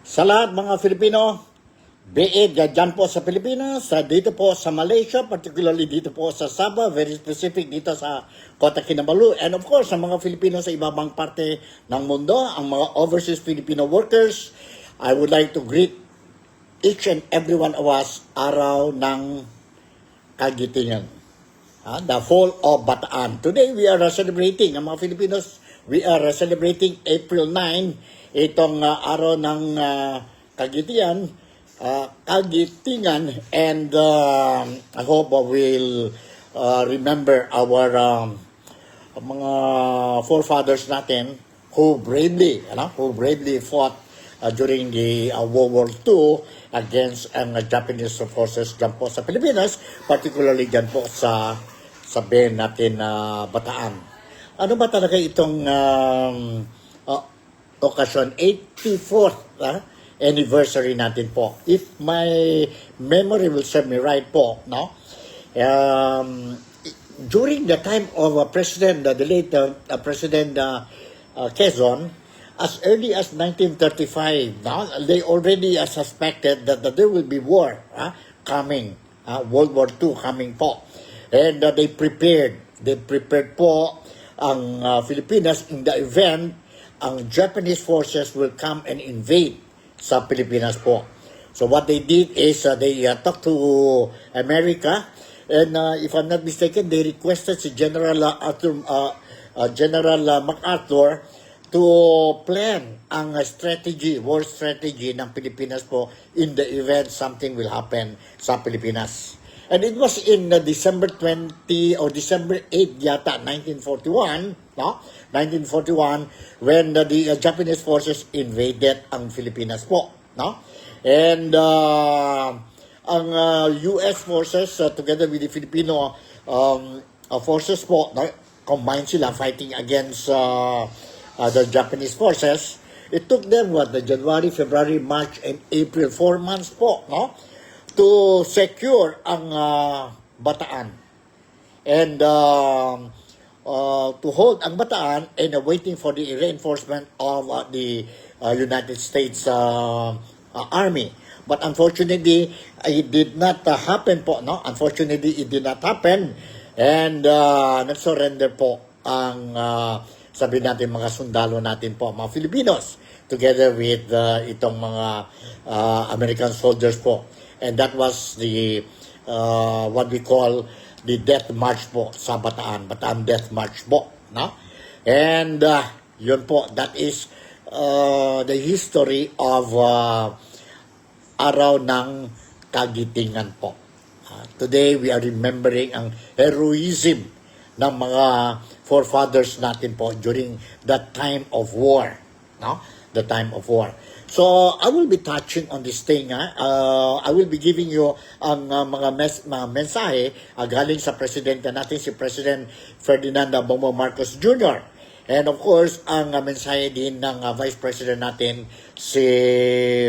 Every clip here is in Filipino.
Sa lahat mga Filipino, be it dyan po sa Pilipinas, dito po sa Malaysia, particularly dito po sa Sabah, very specific dito sa Kota Kinabalu, and of course sa mga Filipino sa ibang parte ng mundo, ang mga overseas Filipino workers, I would like to greet each and every one of us araw ng Kagitingan. The fall of Bataan. Today we are celebrating, ang mga Filipinos, we are celebrating April 9, itong araw ng Kagitingan, and I hope we'll remember our mga forefathers natin who bravely fought during the World War II against ang Japanese forces dyan po sa Pilipinas, particularly dyan po sa sabihin natin Bataan. Ano ba talaga itong okasyon? 84th anniversary natin po. If my memory will serve me right po, no? During the time of President, the late President Quezon, as early as 1935, no, they already suspected that there will be war coming, World War II coming po. And they prepared po ang Filipinas in the event ang Japanese forces will come and invade sa Pilipinas po. So what they did is they talked to America, and if I'm not mistaken, they requested si General MacArthur to plan ang war strategy ng Pilipinas po in the event something will happen sa Pilipinas. And it was in December 20 or December 8 yata, 1941, no? 1941, when the Japanese forces invaded ang Pilipinas po, no? And ang US forces together with the Filipino forces po, no? Combined sila fighting against the Japanese forces. It took them the January, February, March, and April, 4 months po, no? To secure ang Bataan and to hold ang Bataan and waiting for the reinforcement of the United States Army. But unfortunately, it did not happen po, no? Unfortunately, it did not happen, and nag-surrender po ang sabihin natin mga sundalo natin po, mga Filipinos, together with itong mga American soldiers po. And that was the what we call the Death March po sa Bataan Death March po, no? And yun po, that is the history of araw ng Kagitingan po. Today we are remembering ang heroism ng mga forefathers natin po during that time of war, no? The time of war. So, I will be touching on this thing. I will be giving you ang mga mensahe galing sa presidente natin, si President Ferdinand Bongbong Marcos Jr. And of course, ang mensahe din ng Vice President natin, si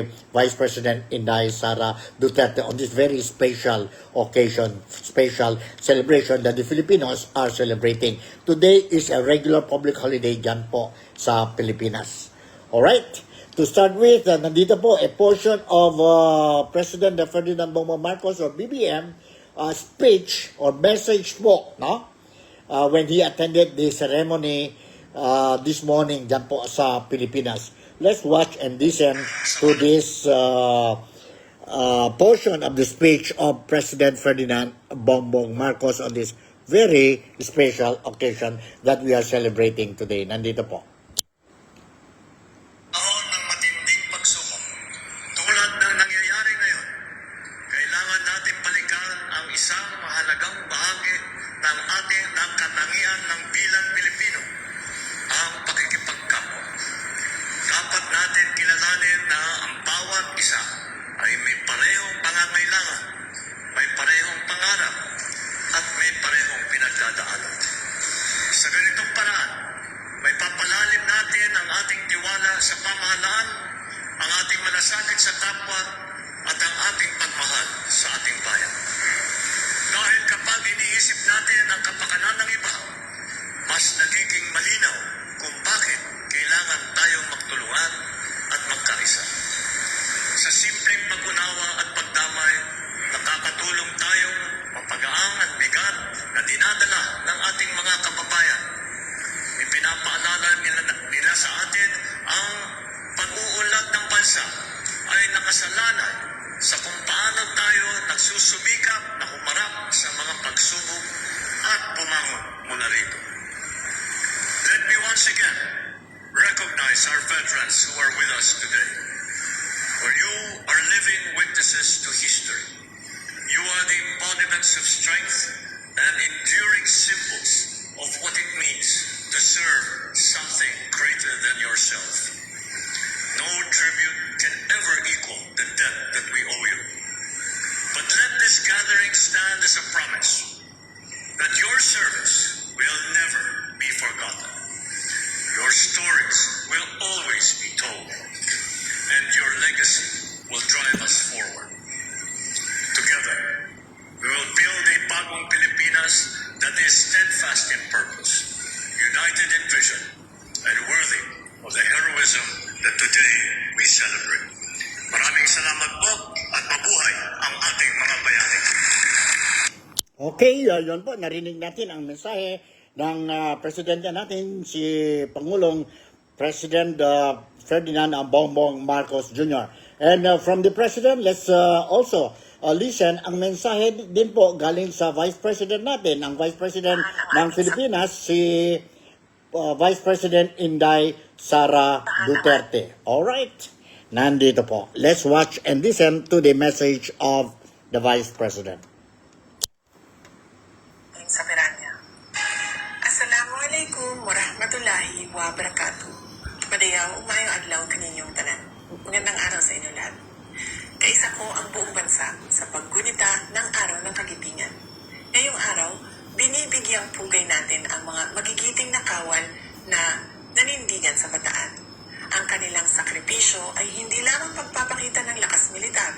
Vice President Inday Sara Duterte on this very special occasion, special celebration that the Filipinos are celebrating. Today is a regular public holiday dyan po sa Pilipinas. Alright? To start with, nandito po a portion of President Ferdinand Bongbong Marcos or BBM speech or message po, no? When he attended the ceremony this morning dyan po sa Pilipinas. Let's watch and listen to this portion of the speech of President Ferdinand Bongbong Marcos on this very special occasion that we are celebrating today. Nandito po. Sa ganitong paraan, may papalalim natin ang ating tiwala sa pamahalaan, ang ating malasakit sa kapwa, at ang ating pagmahal sa ating bayan. Dahil kapag iniisip natin ang kapakanan ng iba, mas nagiging malinaw kung bakit kailangan tayong magtulungan at magkaisa. paliwanag sa kung paano tayo nagsusumikap na humarap sa mga pagsubok at bumangon mula rito. Let me once again recognize our veterans who are with us today. For you are living witnesses to history. You are the embodiments of strength and enduring symbols of what it means to serve something greater than yourself. No tribute can ever equal the debt that we owe you. But let this gathering stand as a promise that your service will never be forgotten. Your stories will always be told, and your legacy will drive us forward. Together, we will build a bagong Pilipinas that is steadfast in purpose, united in vision, and worthy of the heroism that today we celebrate. Maraming salamat po at mabuhay ang ating mga bayani. Okay, yun po, narinig natin ang mensahe ng presidente natin, si Pangulong President Ferdinand Bongbong Marcos Jr. And from the President, let's also listen ang mensahe din po galing sa Vice President natin, ang Vice President ng Pilipinas, si Vice President Inday Sara Duterte. Alright, nandito po. Let's watch and listen to the message of the Vice President. Sa Piranya. Assalamualaikum warahmatullahi wabarakatuh. Madayaw, umayong adlaw kaninyong tanan. Magandang araw sa inyo lahat. Kaisa ko ang buong bansa sa paggunita ng araw ng kagitingan. Ngayong araw, binibigyang pugay natin ang mga magigiting na kawal na nanindigan sa bataan. Ang kanilang sakripisyo ay hindi lamang pagpapakita ng lakas militar.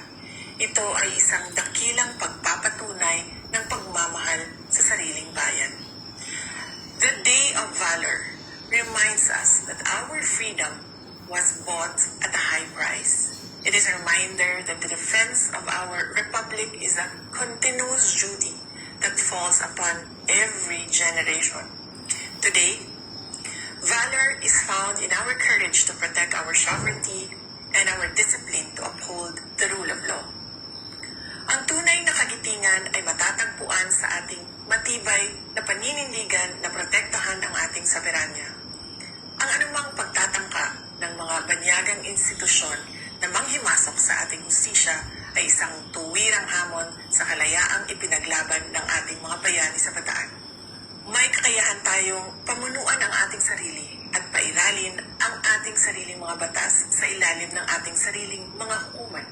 Ito ay isang dakilang pagpapatunay ng pagmamahal sa sariling bayan. The Day of Valor reminds us that our freedom was bought at a high price. It is a reminder that the defense of our republic is a continuous duty that falls upon every generation. Today, valor is found in our courage to protect our sovereignty and our discipline to uphold the rule of law. Ang tunay na kagitingan ay matatagpuan sa ating matibay na paninindigan na protektahan ang ating soberanya. Ang anumang pagtatangka ng mga banyagang institusyon na manghimasok sa ating hustisya ay isang tuwirang hamon sa kalayaang ipinaglaban ng ating mga bayani sa bataan. May kakayahan tayong pamunuan ang ating sarili at pairalin ang ating sariling mga batas sa ilalim ng ating sariling mga hukuman.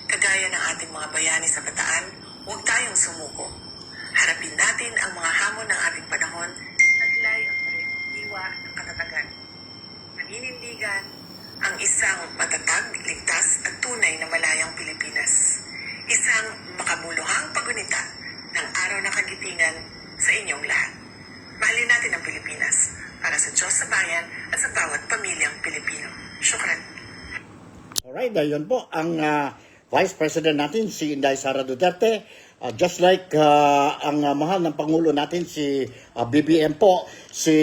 Kagaya ng ating mga bayani sa bataan, huwag tayong sumuko. Harapin natin ang mga hamon ng ating panahon, taglay ang parehong diwa ng katatagan. Paninindigan ang isang matatag, ligtas at tunay na malayang Pilipinas. Isang makabuluhang pagunita ng araw ng kagitingan sa inyong lahat. Mahalin natin ang Pilipinas para sa Diyos, sa bayan at sa bawat pamilyang Pilipino. Syukran. Alright, ayun po ang Vice President natin, si Inday Sara Duterte. Just like ang mahal ng Pangulo natin, si BBM po, si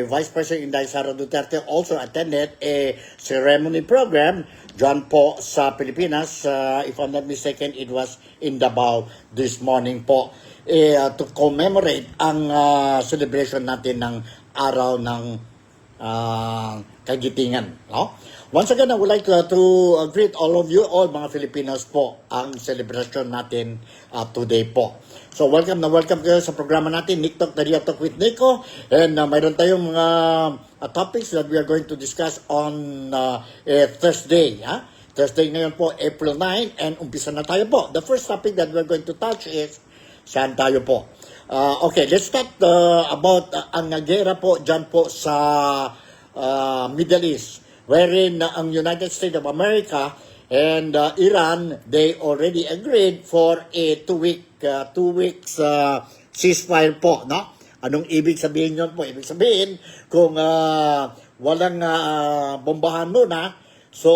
Vice President Inday Sara Duterte also attended a ceremony program dyan po sa Pilipinas. If I'm not mistaken, it was in Davao this morning po. To commemorate ang celebration natin ng araw ng kagitingan. No? Once again, I would like to greet all of you, all mga Filipinos po, ang celebration natin today po. So welcome kayo sa programa natin, Nick Talk, Daria Talk with Nico. And mayroon tayong mga topics that we are going to discuss on Thursday. Thursday ngayon po, April 9, and umpisa na tayo po. The first topic that we are going to touch is, saan tayo po? Okay, let's start about ang gera po dyan po sa Middle East, wherein ang United States of America and Iran, they already agreed for a two weeks ceasefire po, no? Anong ibig sabihin yun po? Ibig sabihin, kung walang bombahan muna, so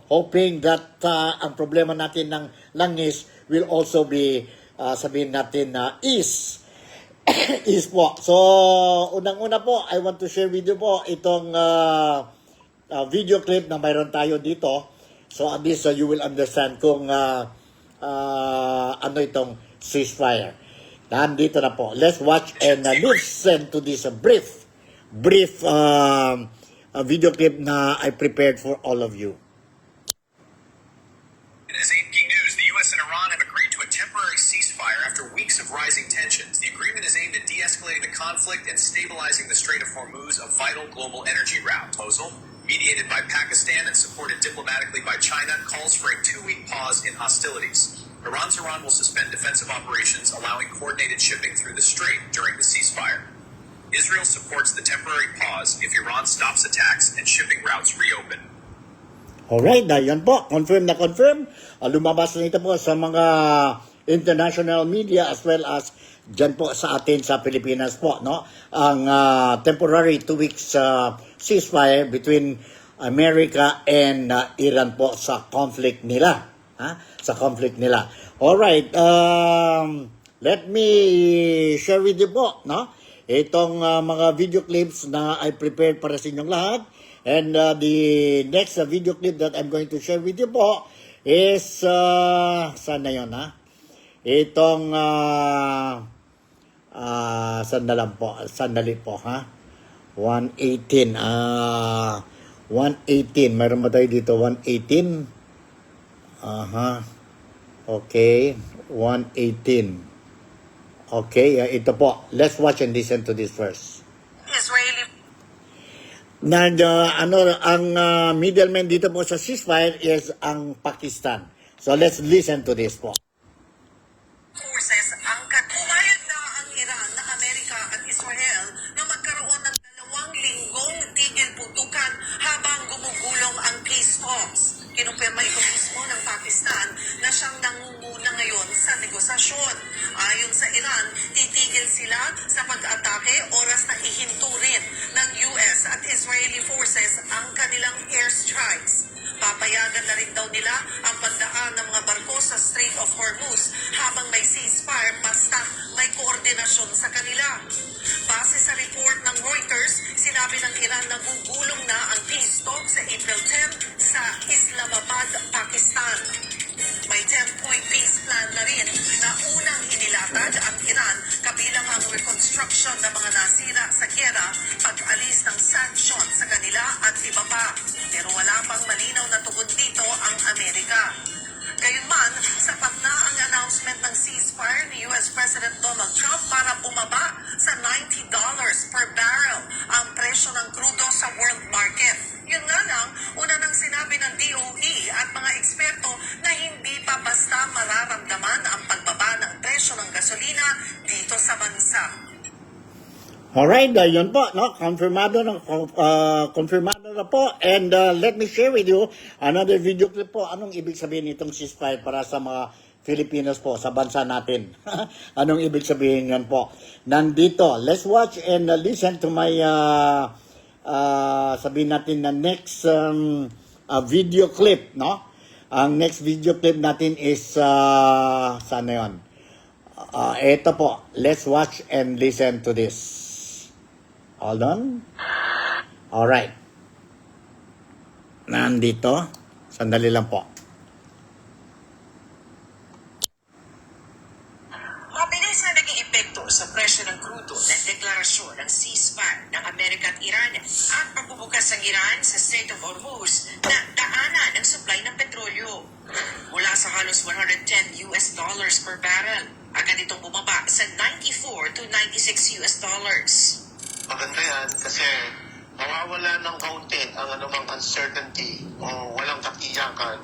hoping that ang problema natin ng langis will also be, sabihin natin, ease po. So, unang-una po, I want to share with you po itong video clip na mayroon tayo dito. So at least you will understand kung ano itong ceasefire. Nandito na po. Let's watch and listen to this brief video clip na I prepared for all of you. As AP News, the U.S. and Iran have agreed to a temporary ceasefire after weeks of rising tensions. The agreement is aimed at de-escalating the conflict and stabilizing the Strait of Hormuz, a vital global energy route. Proposal, mediated by Pakistan and supported diplomatically by China, calls for a 2-week pause in hostilities. Iran will suspend defensive operations, allowing coordinated shipping through the strait during the ceasefire. Israel supports the temporary pause if Iran stops attacks and shipping routes reopen. Alright, yan po. Confirm na confirm. Lumabas na ito po sa mga international media as well as dyan po sa atin sa Pilipinas po, no? Ang temporary 2 weeks ceasefire between America and Iran po sa conflict nila. Sa conflict nila. Alright, let me share with you po, no? Itong mga video clips na I prepared para sa inyong lahat. And the next video clip that I'm going to share with you po is, saan na yun, ha? Itong, sandali po, ha? 118, 118, mayroon ba tayo dito, 118? Okay, 118. Okay, ito po. Let's watch and listen to this first. Israeli Ang middleman dito po sa ceasefire is ang Pakistan. So let's listen to this po. forces ang pumayag na ang Iran na Amerika at Israel na magkaroon ng 2 linggong tigil putukan habang gumugulong ang peace talks. Kinumpirma ito mismo ng Pakistan na siyang nangunguna ngayon sa negosasyon. Ayon sa Iran, titigil sila sa pag-atake oras na ihinto rin ng US at Israeli forces ang kanilang airstrikes. Papayagan na rin daw nila ang pagdaan ng mga barko sa Strait of Hormuz habang may ceasefire basta may koordinasyon sa kanila. Base sa report ng Reuters, sinabi ng Iran na gugulong na ang peace talk sa April 10 sa Islamabad, Pakistan. May 10-point peace plan na rin na unang inilatag ang Iran kabilang ang reconstruction ng mga nasira sa giyera, pag-alis ng sanction sa kanila at iba pa. Pero wala pang malinaw na tugon dito ang Amerika. Gayunman, sapat na ang announcement ng ceasefire ni US President Donald Trump para bumaba sa $90 per barrel ang presyo ng krudo sa world market. Yun nga lang, una nang sinabi ng DOE at mga eksperto na hindi pa basta mararamdaman ang pagbaba ng presyo ng gasolina dito sa bansa. Alright, yun po, no? Confirmado na po. And let me share with you another video clip po. Anong ibig sabihin nitong ceasefire para sa mga Filipinos po, sa bansa natin? Anong ibig sabihin yan po? Nandito, let's watch and listen to my, sabihin natin na next video clip, no? Ang next video clip natin is, saan na yun? Ito po, let's watch and listen to this. Hold on. Alright. Nandito. Sandali lang po. Mabilis na naging epekto sa presyo ng krudo ng deklarasyon ng ceasefire ng Amerika at Iran at pagbubukas ng Iran sa Strait of Hormuz na daanan ng supply ng petrolyo. Mula sa halos $110 per barrel, agad itong bumaba sa $94 to $96 Maganda yan kasi mawawala ng kaunti ang anumang uncertainty o walang katiyakan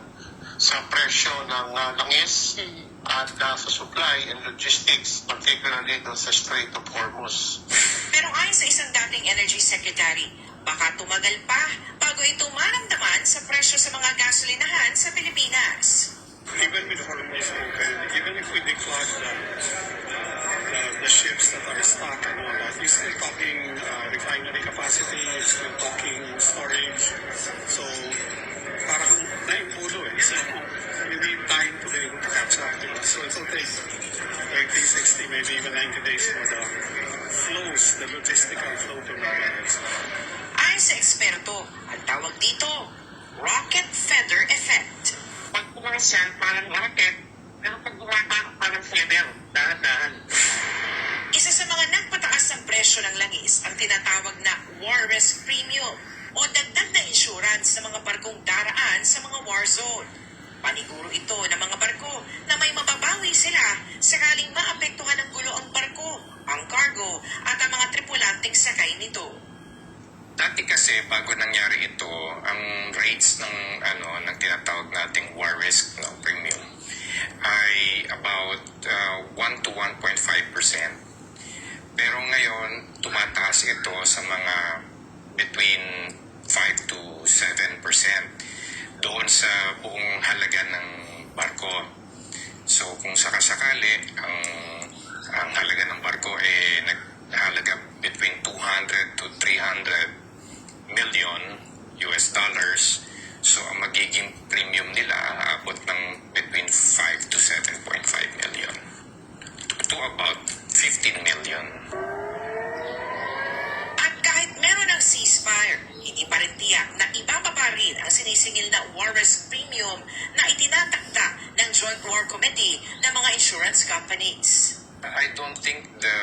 sa presyo ng langis at sa supply and logistics, particularly doon sa Strait of Hormuz. Pero ayon sa isang dating energy secretary, baka tumagal pa bago ito maramdaman sa presyo sa mga gasolinahan sa Pilipinas. Even with Hormuz open, even if we declog the ships that are stuck and all that, you're still talking refinery capacity, you're still talking storage. So, parang naipulo eh. So, you need time to be able to catch up. Diba? So, it will take 30, 60, maybe even 90 days for the flows, the logistical flow to normalize. Ayon sa eksperto, ang tawag dito, rocket feather effect. siya parang rocket, pero pag bumaba, parang feather, dahan-dahan. Isa sa mga nagpataas ng presyo ng langis ang tinatawag na war risk premium o dagdag na insurance sa mga barkong daraan sa mga war zone. Paniguro ito ng mga barko na may mababawi sila sakaling maapektuhan ng gulo ang barko, ang cargo at ang mga tripulanteng sakay nito. Dati kasi bago nangyari ito, ang rates ng tinatawag nating war risk premium ay about 1 to 1.5%. Pero ngayon, tumataas ito sa mga between 5 to 7% doon sa buong halaga ng barko. So kung sakasakali, ang halaga ng barko ay naghalaga between 200 to 300 million US dollars. So ang magiging premium nila aabot ng between 5 to 7.5 million to about 15 million. At kahit meron ng ceasefire, hindi pa rin tiyak na ibababa rin ang sinisingil na war risk premium na itinatakda ng Joint War Committee ng mga insurance companies. I don't think the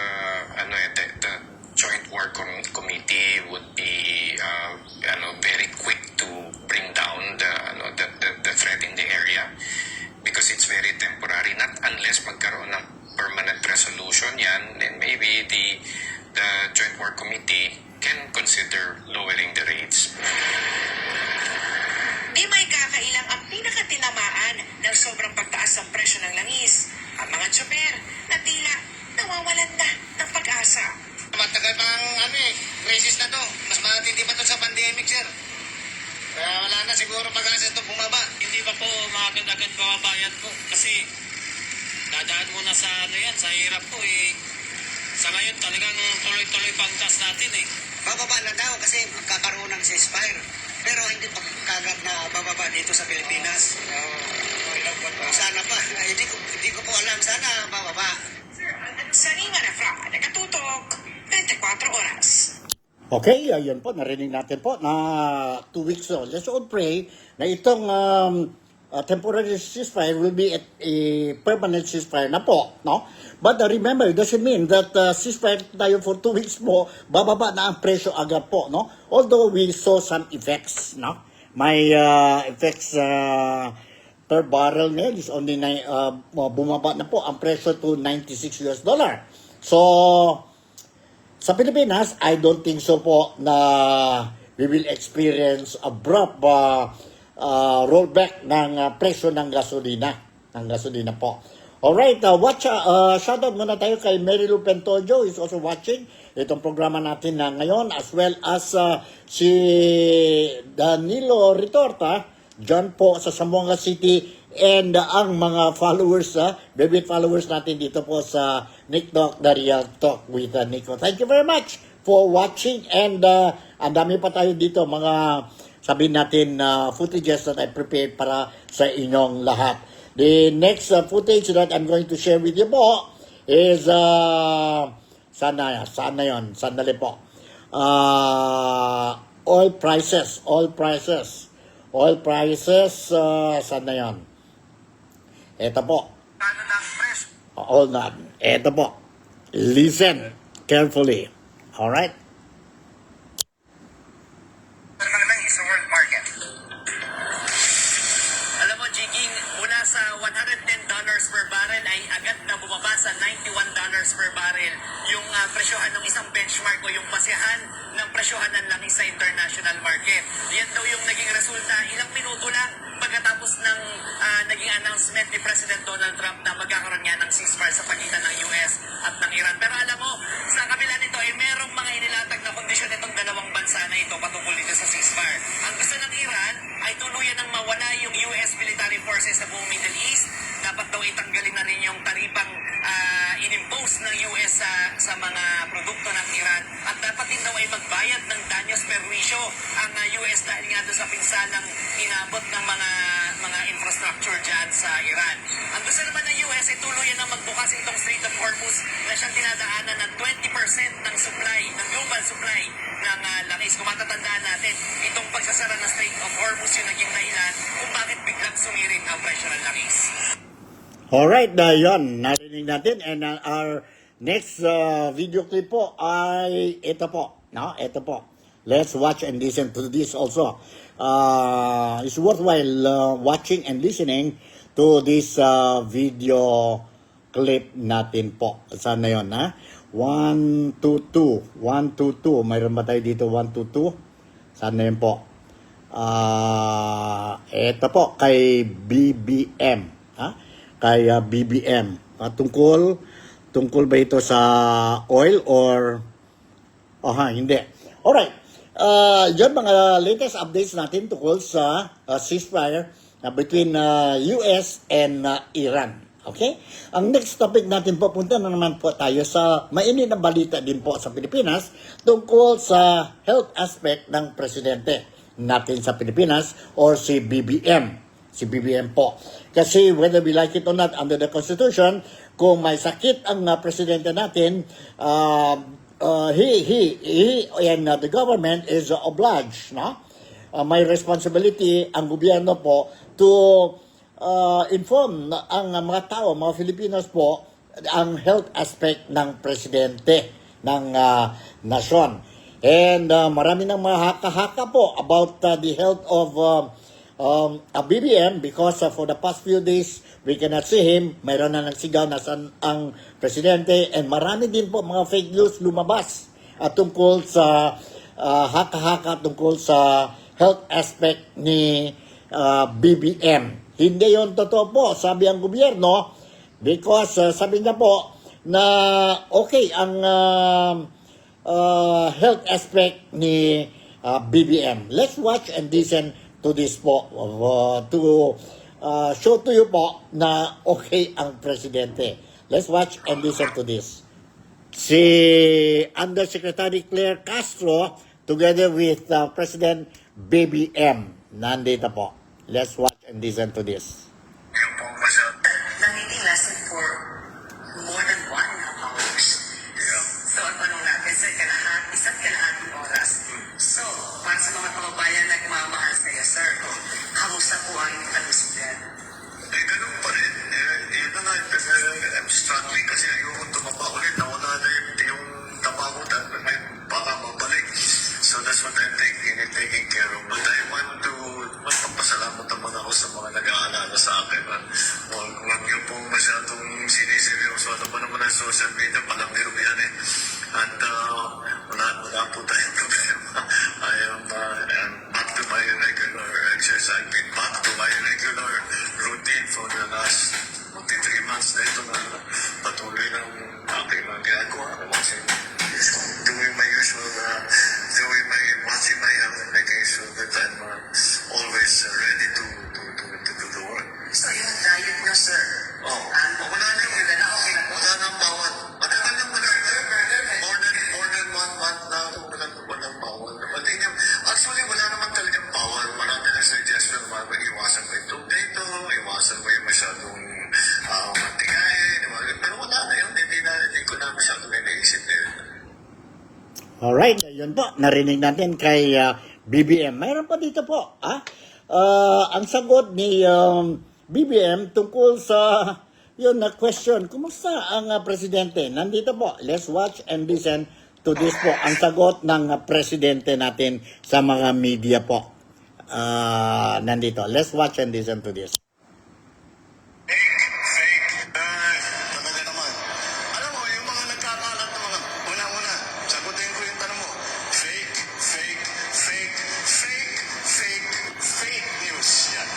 Joint War Committee would be very quick to bring down the threat in the area because it's very temporary. Not unless magkaroon ng permanent resolution yan, then maybe the Joint War Committee can consider lowering the rates. Di may kakailang ang pinakatinamaan ng sobrang pagtaas ng presyo ng langis. Ang mga tsoper na tila nawawalan na ng pag-asa. Matagal pang crisis na to. Mas matindi pa to sa pandemic, sir. Kaya wala na siguro pag-asa ito bumaba. Hindi pa po agad-agad bababayad po kasi dadaan muna sa sa hirap po eh. Sa ngayon talagang tuloy-tuloy pangtas natin eh. Bababa na daw kasi magkakaroon ng ceasefire. Pero hindi pa kagad na bababa dito sa Pilipinas. Sana pa. Hindi ko po alam. Sana bababa. Sarima Refra, nakatutok, 24 oras. Okay, ayun po, narinig natin po na 2 weeks old. Let's all pray na itong temporary ceasefire will be a permanent ceasefire na po, no? But remember, it doesn't mean that ceasefire tayo for 2 weeks mo, bababa na ang presyo agad po, no? Although we saw some effects, no? May effects per barrel ngayon is only bumaba na po ang presyo to $96 US. So, sa Pilipinas, I don't think so po na we will experience abrupt rollback ng presyo ng gasolina. Po. Alright, shoutout muna tayo kay Mary Lou Pentojo, is also watching itong programa natin na ngayon, as well as si Danilo Retorta, dyan po sa Zamboanga City, and ang mga followers, baby followers natin dito po sa Nick Talk, The Real Talk with Nico. Thank you very much for watching, and ang dami pa tayo dito, mga sabihin natin footages that I prepared para sa inyong lahat. The next footage that I'm going to share with you po is, sana yon, sandali po. Oil prices, saan na yun? Ito po. All that. Ito po. Listen carefully. Alright? Sa world market. Alam mo, Jiking, mula sa $110 per barrel ay agad na bumaba sa $91 per barrel yung presyohan ng isang benchmark o yung basehan ng presyohan ng langis sa international market. Yan daw yung naging resulta ilang minuto lang pagkatapos ng naging announcement ni President Donald Trump na magkakaroon nga ng ceasefire sa pagitan ng US at ng Iran. Pero alam mo, sa kabila nito ay merong mga inilatag na kondisyon itong dalawang bansa na ito patungkol dito sa ceasefire. Ang gusto ng Iran ay tuluyan ng mawala yung US military forces sa buong Middle East. Dapat daw itanggalin na rin yung taripang inimpose ng US sa mga produkto ng Iran at dapat din daw ay magbayad ng danyos perwisyo ang US dahil nga doon sa pinsalang inabot ng mga infrastructure dyan sa Iran. Ang gusto naman ng US ay tuluyan na magbukas itong Strait of Hormuz na siyang dinadaanan ng 20% ng supply, ng global supply ng langis. Kung matatandaan natin, itong pagsasara ng Strait of Hormuz yung naging dahilan kung bakit biglang at sumirit ang presyo ng langis. Alright, yun, narinig natin. And our next video clip po ay ito po. No? Ito po. Let's watch and listen to this also. It's worthwhile watching and listening to this video clip natin po. Saan na yun, ha? 1, 2, 2. 1, 2, 2. Mayroon ba tayo dito? 1, 2, 2. Saan na yun po? Ito po, kay BBM. Ha? Kay BBM. Tungkol ba ito sa oil or... hindi. Alright. Yan mga latest updates natin tungkol sa ceasefire between US and Iran. Okay? Ang next topic natin po, punta na naman po tayo sa mainit na balita din po sa Pilipinas tungkol sa health aspect ng presidente natin sa Pilipinas or si BBM. Si BBM po. Kasi whether we like it or not under the Constitution, kung may sakit ang presidente natin, he and the government is obliged, no? May responsibility ang gobyerno po to inform ang mga tao, mga Filipinos po, ang health aspect ng presidente ng nasyon. And marami ng mga haka-haka po about the health of BBM because for the past few days, we cannot see him. Mayroon na nagsigaw na ang presidente and marami din po mga fake news lumabas tungkol sa haka-haka tungkol sa health aspect ni BBM. Hindi yon totoo po, sabi ang gobyerno, because sabi niya po na okay ang health aspect ni BBM. Let's watch and listen to this po to show to you po na okay ang presidente. Let's watch and listen to this. Si Undersecretary Claire Castro together with President BBM nandito po. Let's watch and listen to this. Yung pong masyad. Nangingin lesson for more than 1.5 hours. So, ang tanong natin, isa't kalahating oras. So, para sa mga kababayan na nagmamahal sa iyo, sir, kamusta po ang kalusugan? Ganun pa rin. Yun na nga, I'm struggling kasi ayoko tumaba ulit. Nawala na yung taba ko dahil may baka mabalik. So that's what I'm taking care of. But I want to magpapasalamat naman ako sa mga nag-aalala sa akin. Huwag niyo po masyadong siniseryoso. Ano pa naman ang social media, palambiro yan eh. At wala po tayong problema. I'm back to my regular exercise. I've been back to my regular routine for the last 3 months na ito na patuloy ng aking mga ginagawa. Doing my usual, watching my health and making sure that I'm always ready to do the work. So, yung diet nyo, sir, Wala na yung wala nang bawal. Matagal na more than 1 month na walang bawal. Actually, wala naman talagang bawal. Marami na suggestion, iwasan mo yung tubig dito, iwasan mo yung masyadong mantigain. Pero wala na yun. Hindi ko na masyadong naisip na yun. Alright, yun po. Narinig natin kay BBM. Mayroon pa dito po. Ang sagot ni BBM tungkol sa yun na question. Kumusta ang presidente? Nandito po. Let's watch and listen to this po. Ang sagot ng presidente natin sa mga media po. Nandito. Let's watch and listen to this. Talaga naman. Alam mo, yung mga nagkakalat na mga una-una, sagutin ko yung tanong mo. Fake news. Yan.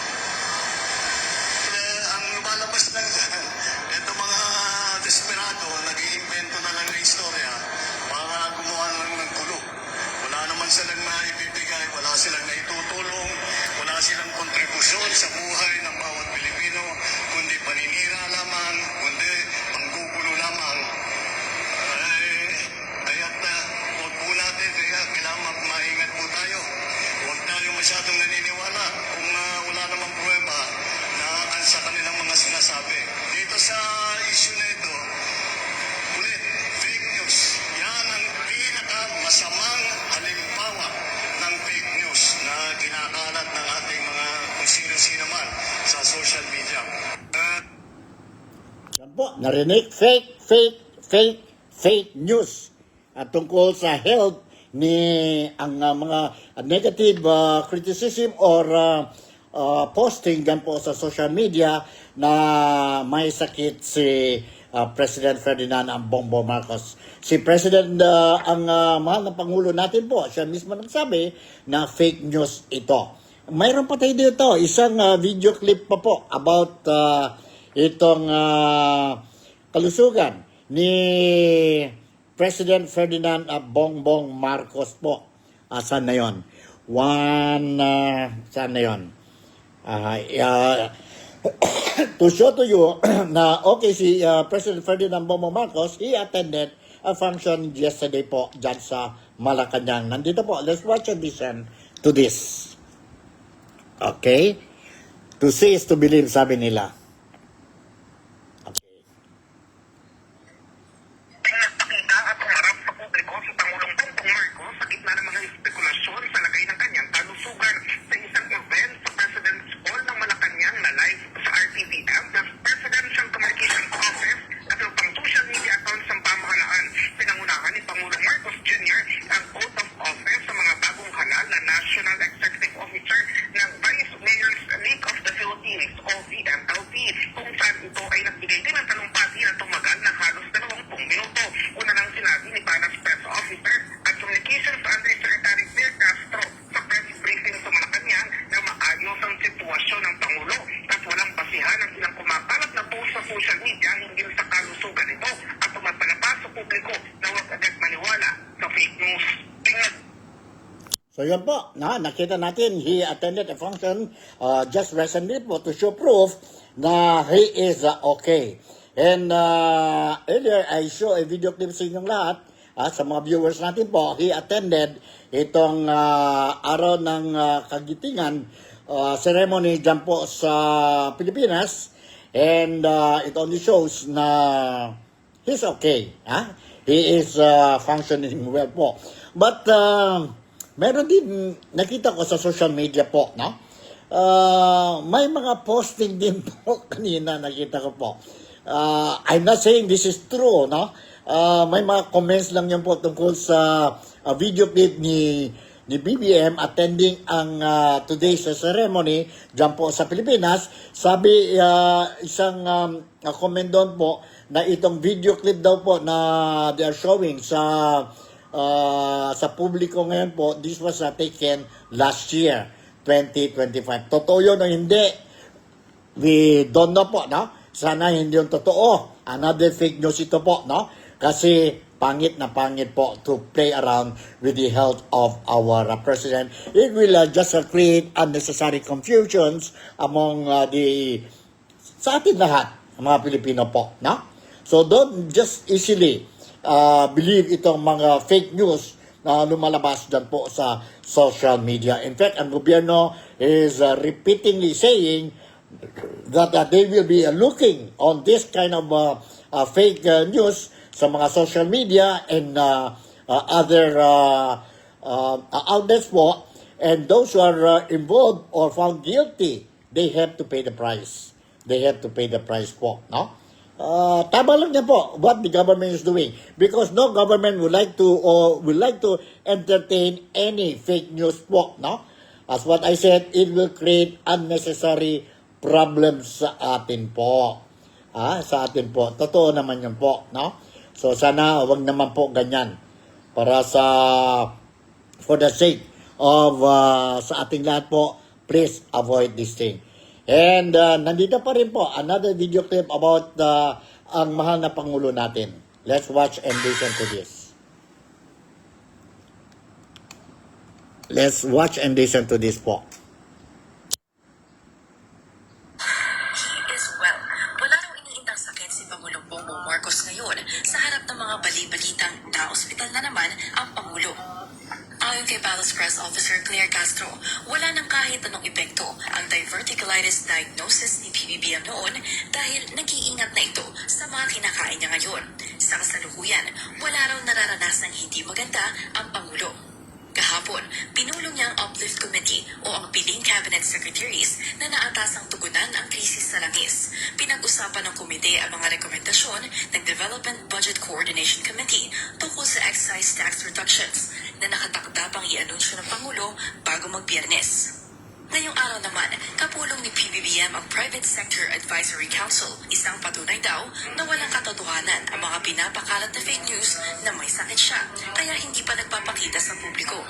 Ang lumalabas lang dyan, ito mga desperado, nag-iimbento na lang ng istorya para gumawa lang ng gulo. Wala naman silang maibibigay, wala silang naitutulong, wala silang kontribusyon sa buhay ng bawat Pilipino, kundi paninira lamang, kundi panggugulo lamang. Kaya huwag po natin, kailangan maingat po tayo. Huwag tayo masyadong naniniwala kung wala namang pruweba na sa kanilang mga sinasabi. Dito sa issue na ito, ulit, fake news. Yan ang pinakamasamang halimbawa ng fake news na kinakalat ng ating mga kung sino-sino man sa po, narinig, fake news tungkol sa health ni ang mga negative criticism or posting dyan po sa social media na may sakit si President Ferdinand Bongbong Marcos. Si President, ang mahal na Pangulo natin po, siya mismo nagsabi na fake news ito. Mayroon pa tayo dito, isang video clip pa po about itong kalusugan ni President Ferdinand Bongbong Marcos po. Saan na yun? Saan na yun? To show to you na okay si President Ferdinand Bongbong Marcos, he attended a function yesterday po dyan sa Malacanang. Nandito po, let's watch and listen to this. Okay? To see is to believe, sabi nila. Okay. Nagpakita at umarap sa publiko si Pangulong Bongbong Marcos sa gitna ng mga espekulasyon sa lagay ng kanyang kalusugan sa isang event sa President's Hall ng Malacanang na live sa RTVM, the Presidential Communications Office at ang pang-social media accounts ng pamahalaan. Pinangunahan ni Pangulong Marcos Jr. ang oath of office sa mga bagong halal na National Executive Officer ng Vice Mayor's League of the Philippines o VMLP, kung saan ito ay nagbigay din ng talumpati na tumagal na halos 20 minuto. Una nang sinabi ni Panas Press Officer at Communications Undersecretary Pierre Castro sa press briefing sa Malacanang na maayos ang sitwasyon ng Pangulo at walang basihan ang ilang kumakalat na post sa social media hinggil sa kalusugan nito at tumapalabas sa publiko na huwag agad maniwala sa fake news. So yun po, nakita natin, he attended a function just recently po to show proof na he is okay. And earlier, I show a video clip sa inyong lahat, sa mga viewers natin po, he attended itong araw ng kagitingan ceremony dyan po sa Pilipinas. And it only shows na he's okay. He is functioning well po. But meron din, nakita ko sa social media po, no? May mga posting din po kanina, nakita ko po. I'm not saying this is true, no? May mga comments lang yan po tungkol sa video clip ni BBM attending ang today's ceremony dyan po sa Pilipinas. Sabi, isang comment doon po na itong video clip daw po na they are showing sa publiko ngayon po, this was taken last year, 2025. Totoo yun o hindi? We don't know po, no? Sana hindi yung totoo. Another fake news ito po, no? Kasi pangit na pangit po to play around with the health of our president. It will just create unnecessary confusions among sa atin lahat, mga Pilipino po, no? So don't just easily believe itong mga fake news na lumalabas dyan po sa social media. In fact, ang gobyerno is repeatedly saying that they will be looking on this kind of fake news sa mga social media and other outlets po. And those who are involved or found guilty, they have to pay the price. They have to pay the price po, no? Tama lang yan po what the government is doing, because no government would like to entertain any fake news po, no? As what I said, it will create unnecessary problems sa atin po. Sa atin po. Totoo naman yan po, no? So sana wag naman po ganyan para for the sake of sa ating lahat po, please avoid this thing. And nandito pa rin po another video clip about ang mahal na Pangulo natin. Let's watch and listen to this. Let's watch and listen to this po. He is well. Wala raw iniindang sakit si Pangulong Bongbong Marcos ngayon sa harap ng mga bali-balitang na-ospital na naman ang Pangulo. Ayon kay Palace Press Officer Claire Castro, wala nang kahit anong epekto ang diverticulitis diagnosis ni PBBM noon dahil nag-iingat na ito sa mga kinakain niya ngayon. Sa kasalukuyan, wala raw nararanasang hindi maganda ang Pangulo. Kahapon, pinulong niya ang Uplift Committee o ang piling cabinet secretaries na naatasang tugunan ang krisis sa langis. Pinag-usapan ng komite ang mga rekomendasyon ng Development Budget Coordination Committee tungkol sa excise tax reductions na nakatakda pang i-anunsyo ng Pangulo bago mag-Biyernes. Ngayong araw naman, kapulong ni PBBM ang Private Sector Advisory Council, isang patunay daw na walang katotohanan ang mga pinapakalat na fake news na may sakit siya, kaya hindi pa nagpapakita sa publiko.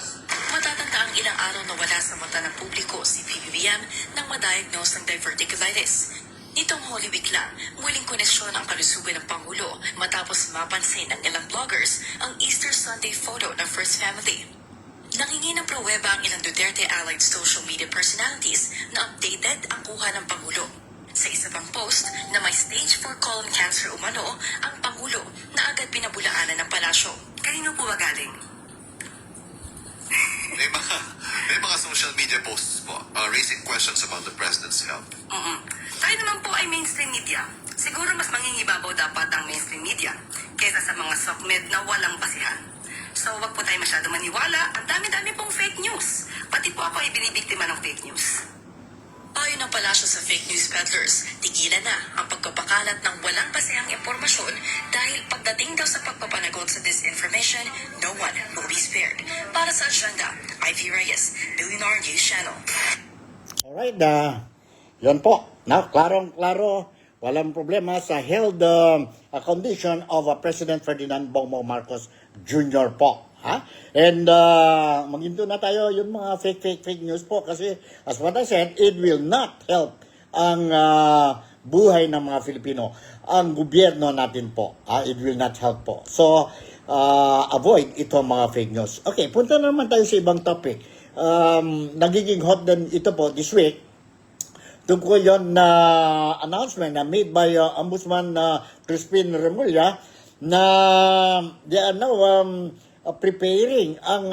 Matatanda ang ilang araw na wala sa mata ng publiko si PBBM nang ma-diagnose ng diverticulitis. Nitong Holy Week lang, muling koneksyon ang kalusugan ng Pangulo matapos mapansin ng ilang vloggers ang Easter Sunday photo ng First Family. Nangingi ng pruweba ang ilang Duterte-allied social media personalities na updated ang kuha ng Pangulo. Sa isa pang post na may stage 4 colon cancer umano ang Pangulo na agad pinabulaanan ng palasyo. Kanino po ba galing? May mga social media posts po raising questions about the president's health. Tayo naman po ay mainstream media. Siguro mas mangingibabaw dapat ang mainstream media kaysa sa mga SOCMED na walang basihan. So wag po tayo masyado maniwala. Ang dami-dami pong fake news. Pati po ako ay binibiktima ng fake news. Ayon ng palasyo sa fake news peddlers, tigilan na ang pagpapakalat ng walang basehang impormasyon dahil pagdating daw sa pagpapanagot sa disinformation, no one will be spared. Para sa Agenda, Ivy Reyes, Billionaire News Channel. Alright, yun po. Now, klarong-klaro, walang problema sa health condition of President Ferdinand Bongbong Marcos Jr. po. Ha? And maginto na tayo yung mga fake news po kasi as what I said, it will not help ang buhay ng mga Filipino. Ang gobyerno natin po, it will not help po. So, avoid itong mga fake news. Okay, punta na naman tayo sa ibang topic. Nagiging hot din ito po this week. Tungkol yon na announcement na made by Ombudsman Crispin Remulla na they are now preparing ang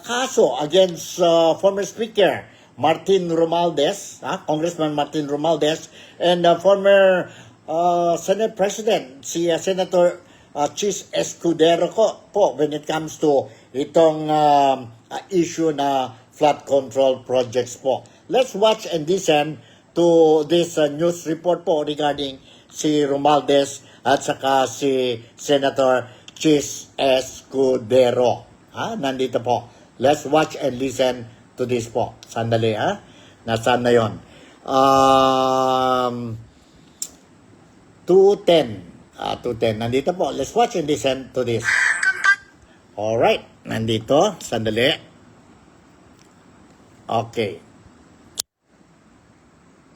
kaso against former Speaker Martin Romualdez, Congressman Martin Romualdez, and former Senate President, si Senator Chis Escudero po when it comes to itong issue na flood control projects po. Let's watch and listen to this news report po regarding si Romualdez at saka si Senator Chis Escudero. Nandito po. Let's watch and listen to this po. Sandali, Nasaan na yun? 2:10. 2:10. Nandito po. Let's watch and listen to this. Alright. Nandito. Sandali. Okay.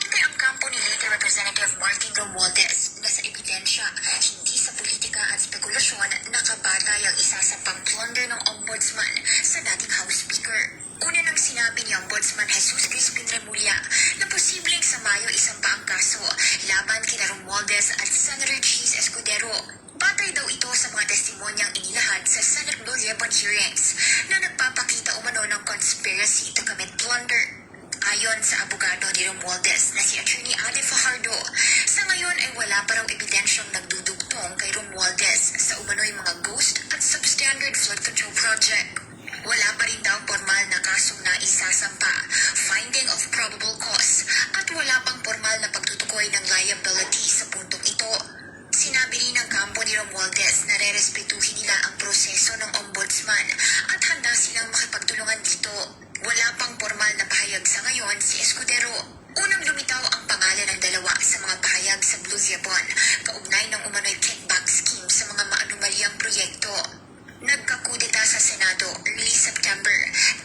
Ang kampo ni Late Representative Martin Romualdez na sa ebidensya, hindi sa politika at spekulasyon, nakabatay ang isa sa pang-plunder ng Ombudsman sa dating House Speaker. Una nang sinabi ni Ombudsman Jesus Crispin Remulla na posibleng sa Mayo isang pa ang kaso laban kina Romualdez at Senator Chis Escudero. Batay daw ito sa mga testimonyang inilahad sa Senate Bill 11 hearings na nagpapakita umano ng conspiracy to commit plunder. Ayon sa abogado ni Romualdez na si Attorney Ade Fajardo, sa ngayon ay wala pa raw ebidensyang nagdudugtong kay Romualdez sa umano'y mga ghost at substandard flood control project. Wala pa rin daw formal na kasong naisasampa, finding of probable cause, at wala pang formal na pagtutukoy ng liability sa puntong ito. Sinabi rin ng kampo ni Romualdez na rerespetuhin nila ang proseso ng ombudsman at handa silang makipagtulungan dito. Wala pang formal na pahayag sa ngayon si Escudero. Unang lumitaw ang pangalan ng dalawa sa mga pahayag sa Blue Ribbon, kaugnay ng umano'y kickback scheme sa mga maanumalyang proyekto. Nagkakudeta sa Senado early September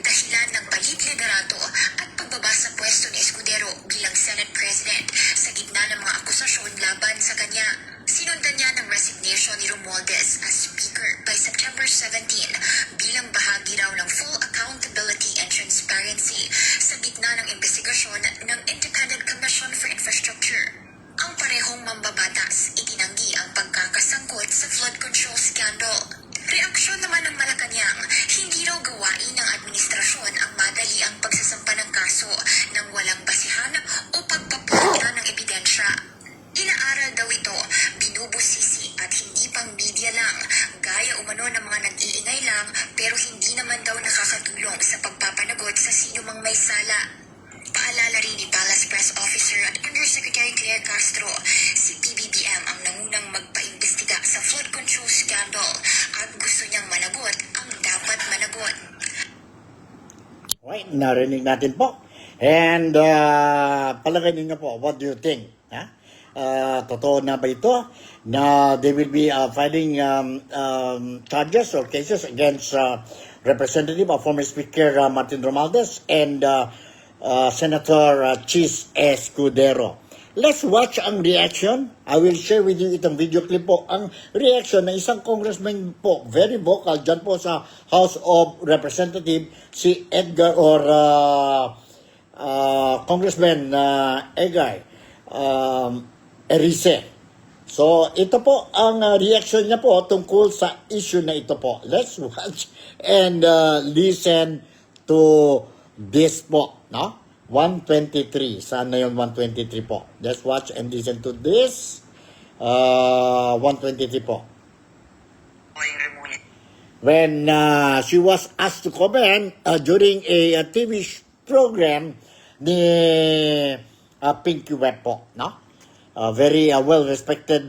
dahilan ng palit liderato at pagbaba sa pwesto ni Escudero bilang Senate President sa gitna ng mga akusasyon laban sa kanya. Sinundan niya ng resignation ni Romualdez as Speaker by September 17 bilang bahagi raw ng full accountability and transparency sa gitna ng investigasyon ng Independent Commission for Infrastructure. Ang parehong mambabatas itinanggi ang pagkakasangkot sa flood control scandal. Reaksyon naman ng Malacanang, hindi raw gawain ng administrasyon ang madali ang pagsasampa ng kaso ng walang basihan o pagpapunta ng ebidensya. Inaaral daw ito, binubusisi at hindi pang media lang, gaya umano ng mga nag-iingay lang pero hindi naman Paalala rin ni Palace Press Officer at Undersecretary Claire Castro, si PBBM ang nangunang magpaimbestiga sa flood control scandal at gusto niyang managot ang dapat managot. Right, narinig natin po. And palagay ninyo po, what do you think? Ha? Totoo na ba ito na they will be filing charges or cases against Representative of former Speaker Martin Romualdez and Senator Chis Escudero. Let's watch ang reaction. I will share with you itong video clip po. Ang reaction ng isang congressman po, very vocal dyan po sa House of Representatives, si Edgar or Congressman Edgar Erice. So, ito po ang reaction niya po tungkol sa issue na ito po. Let's watch and listen to this po, no? 123. Sana yung 123 po. Let's watch and listen to this. 123 po. When she was asked to comment during a TV program ni Pinky Web po, no? Very well-respected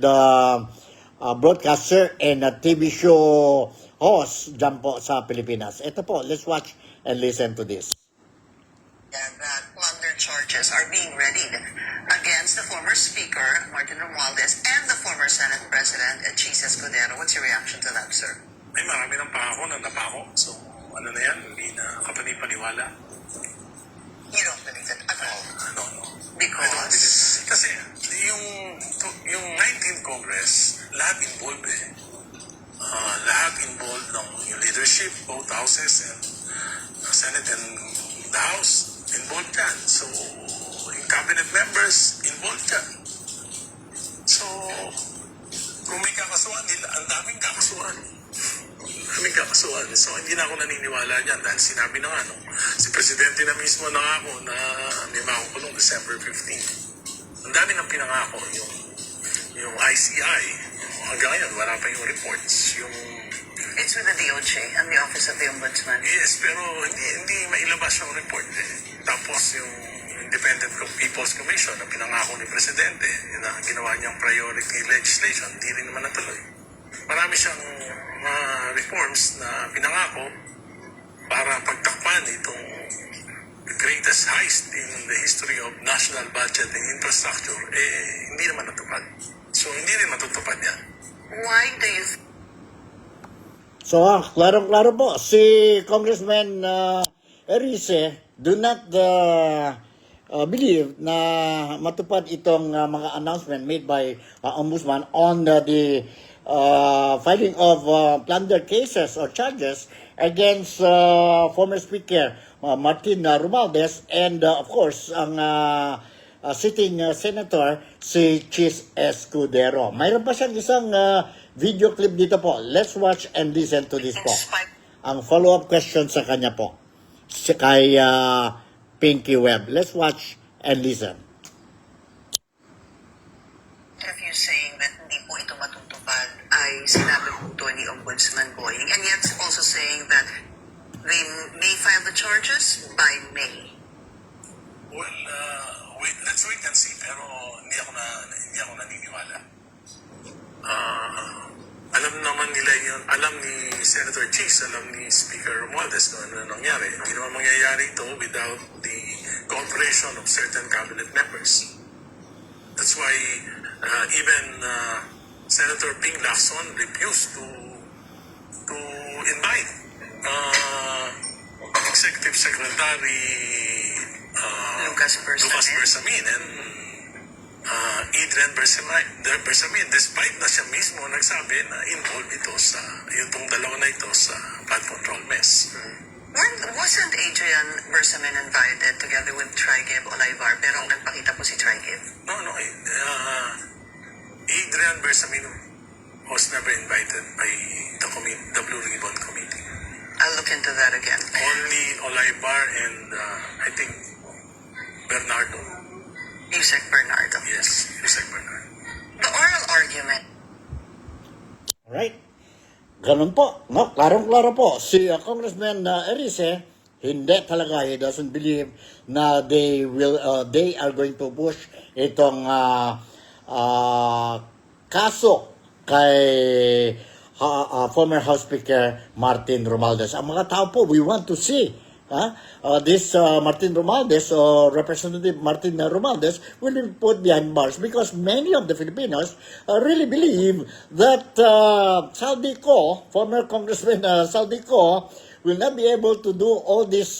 broadcaster and TV show host dyan po sa Pilipinas. Ito po, let's watch and listen to this. That plunder charges are being readied against the former Speaker, Martin Romualdez, and the former Senate President, Chis Escudero. What's your reaction to that, sir? Ay, marami ng pako na napako. So, ano na yan, hindi na kapanipaniwala. You don't believe it at all? No. Because? Kasi, yung 19th Congress, lahat involved eh. Lahat involved ng yung leadership, both houses and Senate and the House. Involved yan. So, yung cabinet members, involved yan. So, kung may kakasuhan nila, ang daming kakasuhan. So, hindi na ako naniniwala dyan dahil sinabi na nga, no, si Presidente na mismo na ako na may makukulong December 15. Ang dami ng pinangako, yung ICI. Hanggang ngayon, wala pa yung reports. It's with the DOJ and the Office of the Ombudsman. Yes, pero hindi mailabas yung report eh. Tapos yung Independent People's Commission na pinangako ni Presidente na ginawa niyang priority legislation, hindi rin naman natuloy. Marami siyang mga reforms na pinangako para pagtakpan itong the greatest heist in the history of national budget and infrastructure, hindi naman natupad. So, hindi rin matutupad yan. Why do you So, klarong-klaro po, si Congressman Erice do not believe na matupad itong mga announcement made by Ombudsman on the filing of plunder cases or charges against former Speaker Martin Romualdez and of course ang sitting senator si Chis Escudero. Mayroon pa siyang isang video clip dito po. Let's watch and listen to this po. Ang follow-up question sa kanya po. Kay Pinky Web. Let's watch and listen. If you're saying that hindi po ito matutupad ay sinabi po ito ni Ombudsman Boying, and yet also saying that they may file the charges by May. Well, let's wait and see. Pero hindi ako naniniwala. Alam naman nila yun. Alam ni Senator Chis, alam ni Speaker Romualdez kung ano nangyari. Hindi naman mangyayari ito without the cooperation of certain cabinet members. That's why even Senator Ping Lacson refused to invite Executive Secretary Lucas Bersamin and Adrian Bersamin, despite na siya mismo nagsabi na involved ito sa itong dalawa na ito sa flood control mess. Wasn't Adrian Bersamin invited together with Trigib Olaivar, pero nagpakita po si Trigib? No. Adrian Bersamin was never invited by the Blue Ribbon Committee. I'll look into that again. Only Olaivar and I think Bernardo. Yusek Bernardo. Yes, Yusek Bernardo. The oral argument. Alright. Ganun po. No? Klarong-klaro po. Si Congressman Erice, Hindi talaga, he doesn't believe na they are going to push itong kaso kay former House Speaker Martin Romualdez. Ang mga tao po, we want to see this Martin Romualdez or Representative Martin Romualdez will be put behind bars because many of the Filipinos really believe that Saldico, former Congressman Saldico, will not be able to do all this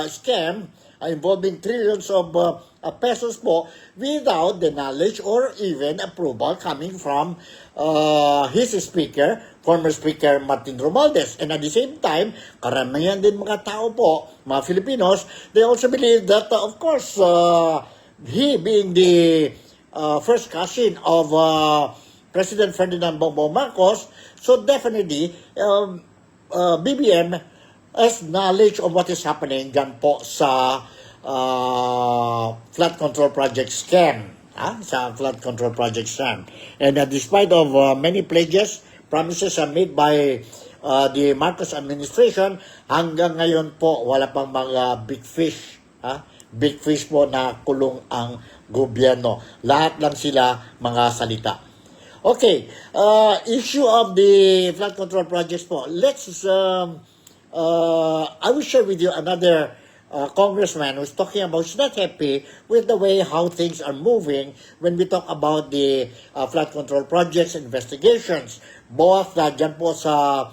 scam involving trillions of pesos po without the knowledge or even approval coming from his speaker, former Speaker Martin Romualdez. And at the same time, karamihan din mga tao po, mga Filipinos, they also believe that, of course, he being the first cousin of President Ferdinand Bongbong Marcos, so definitely, BBM has knowledge of what is happening dyan po sa flood control project scam. Sa flood control project scam. And despite of many pledges, promises made by the Marcos administration, hanggang ngayon po wala pang mga big fish. Big fish po na kulong ang gobyerno. Lahat lang sila mga salita. Okay, issue of the flood control projects po. Let's I will share with you another congressman who's talking about, he's not happy with the way how things are moving when we talk about the flood control projects investigations, both dyan po sa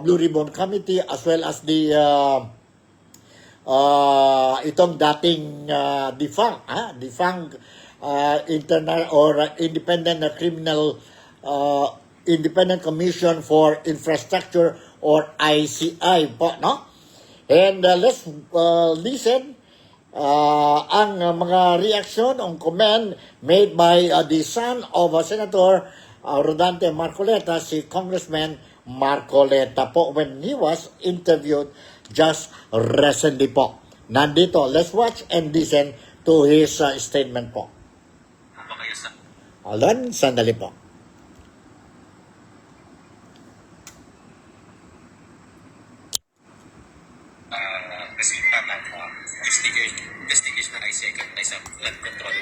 Blue Ribbon Committee as well as the itong dating defunct internal or independent criminal Independent Commission for Infrastructure or ICI po, no? And let's listen ang mga reaction on comment made by the son of Senator Rodante Marcoleta, si Congressman Marcoleta po, when he was interviewed just recently po. Nandito, let's watch and listen to his statement po. Hold on, sandali po. Resulta ng investigation ng ICI na sa flood control.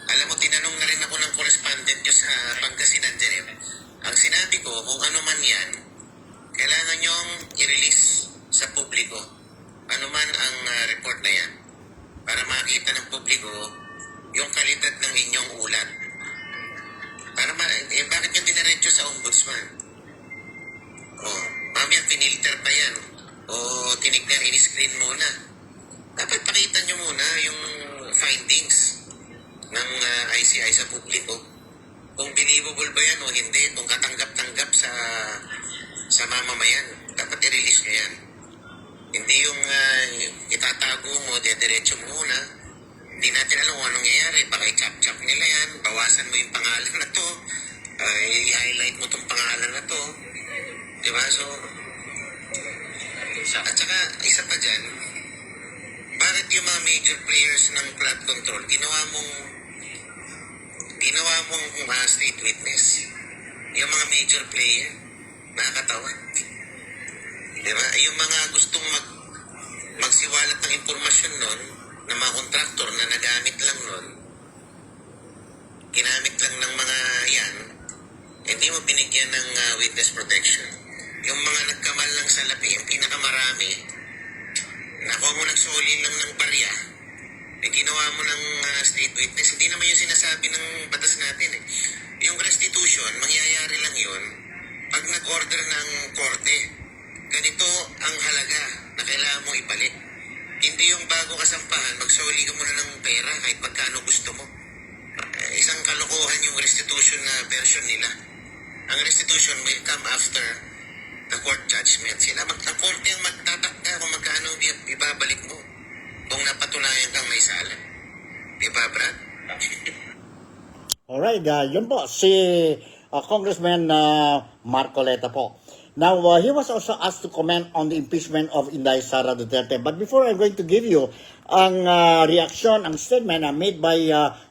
Alam mo, tinanong na rin ako ng correspondent nyo sa Pangasinan din. Ang sinabi ko, kung ano man yan, kailangan nyong i-release sa publiko. Ano man ang report na yan. Para makita ng publiko yung kalidad ng inyong ulat. Para bakit yung diniretso sa ombudsman? Mamaya pinilter pa yan. O tinignan, in-screen muna. Dapat pakita nyo muna yung findings ng ICI sa publiko. Kung believable ba yan o hindi, kung katanggap-tanggap sa mamamayan, dapat i-release nyo yan. Hindi yung itatago mo, dediretso muna. Hindi natin alam kung anong nangyayari. Baka i-chop-chop nila yan, bawasan mo yung pangalan na to, i-highlight mo tong pangalan na to. Diba? So, at saka, isa pa dyan, bakit yung mga major players ng flood control, ginawa mong state witness? Yung mga major player, nakakatawa. Diba? Yung mga gustong magsiwalat ng impormasyon nun, ng mga kontraktor na nagamit lang nun, ginamit lang ng mga yan, hindi mo binigyan ng witness protection. Yung mga nagkamal lang sa lapi, yung pinakamarami, nakuha mo nagsuli lang ng barya, ginawa mo ng state witness, hindi naman yung sinasabi ng batas natin. Yung restitution, mangyayari lang yun pag nag-order ng korte. Ganito ang halaga na kailangan mong ibalik. Hindi yung bago kasampahan, magsuli ka muna ng pera kahit magkano gusto mo. Isang kalokohan yung restitution na version nila. Ang restitution will come after the court judgment. Sila korte ang magtatakda kung magkano ibabalik mo kung napatunayan kang may sala. Diba, Brad? Alright, yun po, si Congressman Marcoleta po. Now, he was also asked to comment on the impeachment of Inday Sara Duterte. But before I'm going to give you ang reaction, ang statement made by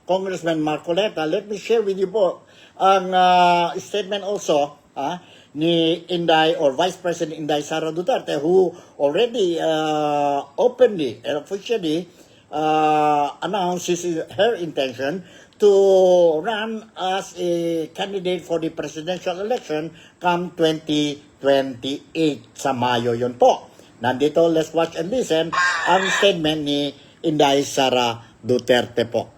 Congressman Marcoleta, let me share with you po ang statement also ni Inday or Vice President Inday Sara Duterte, who already openly and officially announces her intention to run as a candidate for the presidential election come 2028 sa Mayo yun po. Nandito, let's watch and listen ang statement ni Inday Sara Duterte po.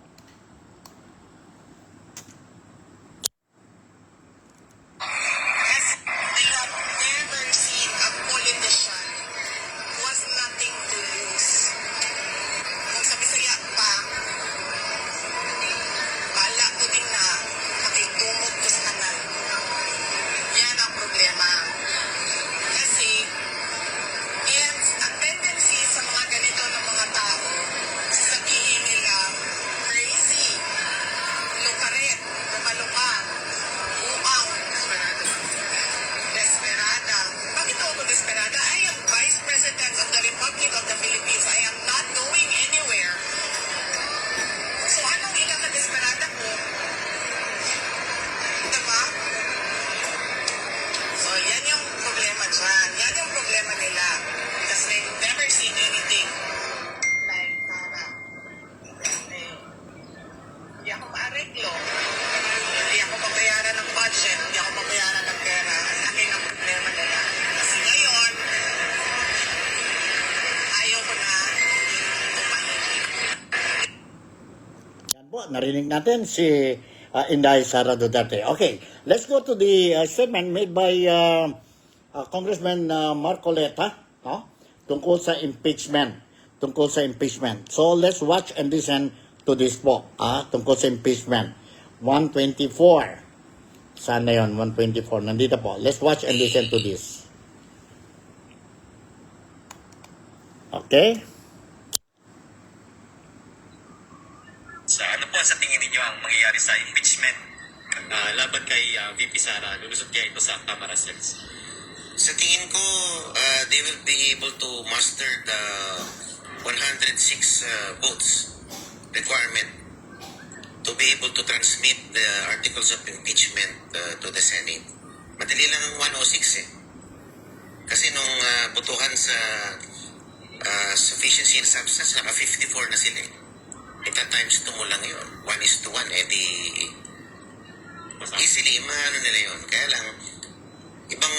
Narinig natin si Inday Sara Duterte. Okay, let's go to the statement made by Congressman Marcoleta, no? Tungkol sa impeachment. So let's watch and listen to this po. Tungkol sa impeachment. 124. Sana yun, 124. Nandito po. Let's watch and listen to this. Okay? Sa tingin ninyo ang mangyayari sa impeachment laban kay VP Sara? Lulusot kaya ito sa Kamara Sales? Sa tingin ko, they will be able to muster the 106 votes requirement to be able to transmit the articles of impeachment to the Senate. Madali lang ang 106 eh. Kasi nung butuhan sa sufficiency and substance, naka 54 na sila eh. Ita times 2 mo lang yun. 1:1. Di easily, maano nila yun. Kaya lang,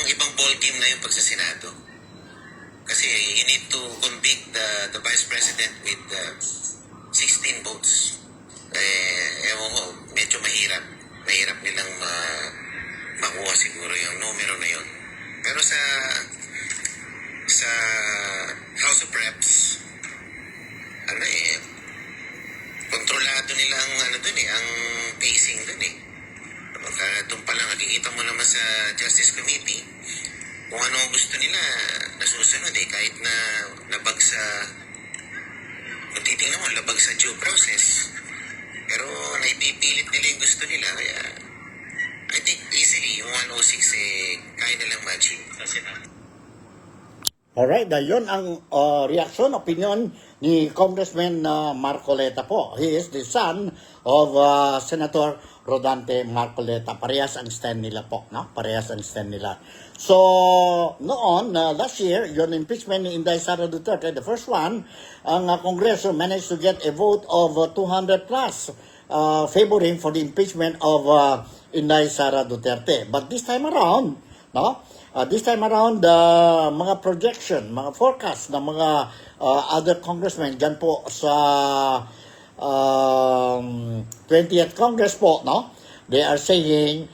ibang ball game na yung pag sa Senado. Kasi you need to convict the Vice President with 16 votes. Ewan ko, medyo mahirap. Mahirap nilang makuha siguro yung numero na yun. Pero sa House of Reps, kontrolado nila ang ang pacing dun eh. Doon pa lang, nakikita mo naman sa Justice Committee, kung ano ang gusto nila, nasusunod eh, kahit na labag sa, kung titingnan mo, labag sa due process. Pero naipipilit nila yung gusto nila, kaya I think easily, yung 106 kaya nilang ma-achieve sa Senado. Alright, yun ang reaction, opinion ni Congressman Marcoleta po. He is the son of Senator Rodante Marcoleta. Parehas ang stand nila po, no? Parehas ang stand nila. So, noon, last year, yung impeachment ni Inday Sara Duterte, the first one, ang Kongreso managed to get a vote of 200 plus favoring for the impeachment of Inday Sara Duterte. But this time around, no? Mga projection, mga forecast ng mga other congressmen dyan po sa 20th Congress po, no? They are saying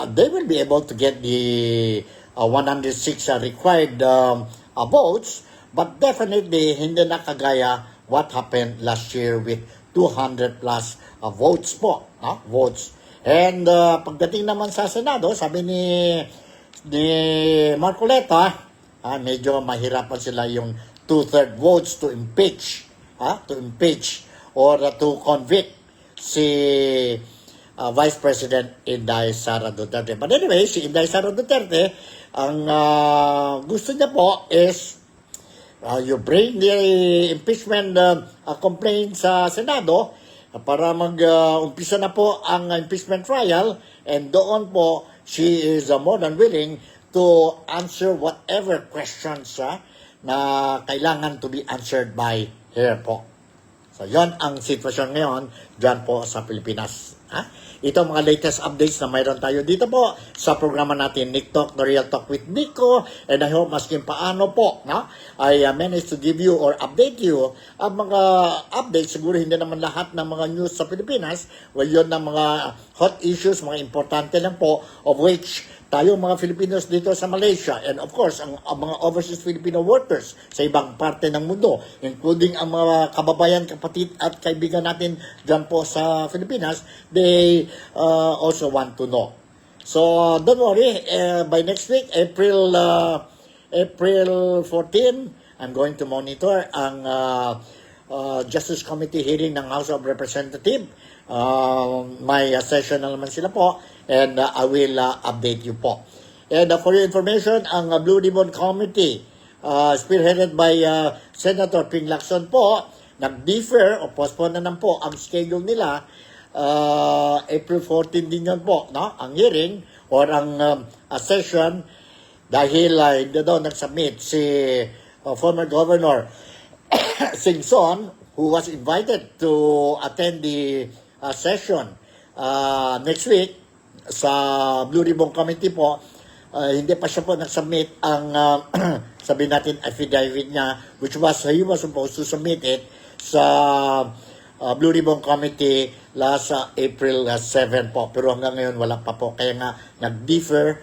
they will be able to get the 106 required votes, but definitely hindi na kagaya what happened last year with 200 plus votes po, no? Votes. And pagdating naman sa Senado, sabi ni Marcoleta, medyo mahirapan sila yung 2/3 votes to impeach, or to convict si Vice President Inday Sara Duterte. But anyway, si Inday Sara Duterte, ang gusto niya po is you bring the impeachment complaint sa Senado para mag-umpisa na po ang impeachment trial, and doon po she is more than willing to answer whatever questions na kailangan to be answered by her po. So, yon ang sitwasyon ngayon dyan po sa Pilipinas. Ito mga latest updates na mayroon tayo dito po sa programa natin, Nick Talk, The Real Talk with Nico. And I hope masking paano po, I managed to give you or update you ang mga updates. Siguro hindi naman lahat ng mga news sa Pilipinas. Well, yun ang mga hot issues, mga importante lang po, of which tayo mga Filipinos dito sa Malaysia, and of course, ang mga overseas Filipino workers sa ibang parte ng mundo, including ang mga kababayan, kapatid at kaibigan natin dyan po sa Pilipinas, they also want to know. So, don't worry, by next week, April 14, I'm going to monitor ang Justice Committee hearing ng House of Representatives. May session na naman sila po, and I will update you po. And for your information, ang Blue Ribbon Committee, spearheaded by Senator Ping Lacson po, nag-defer o postpone na lang po ang schedule nila. April 14 din yun po, ang hearing or ang session, dahil hindi daw nag-submit si former Governor Singson, who was invited to attend the session next week sa Blue Ribbon Committee po. Hindi pa siya po nag-submit ang sabihin natin affidavit niya, which was he was supposed to submit it sa Blue Ribbon Committee last April 7 po, pero hanggang ngayon wala pa po, kaya nga nag-defer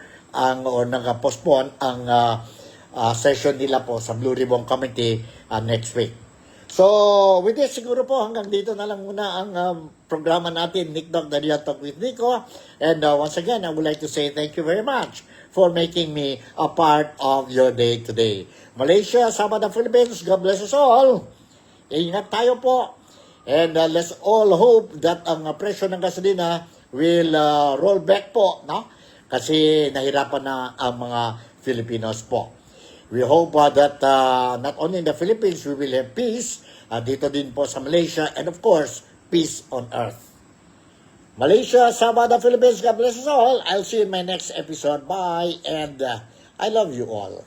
or nag-postpone ang session nila po sa Blue Ribbon Committee next week. So, with this, siguro po hanggang dito na lang muna ang programa natin, Nick Talk, The Real Talk with Nico. And once again, I would like to say thank you very much for making me a part of your day today. Malaysia, Sabah, Philippines, God bless us all. Ingat tayo po. And let's all hope that ang presyo ng gasolina will roll back po, kasi nahirapan na ang mga Filipinos po. We hope that not only in the Philippines, we will have peace, dito din po sa Malaysia, and of course, peace on earth. Malaysia, Sabah, the Philippines, God bless us all. I'll see you in my next episode. Bye, and I love you all.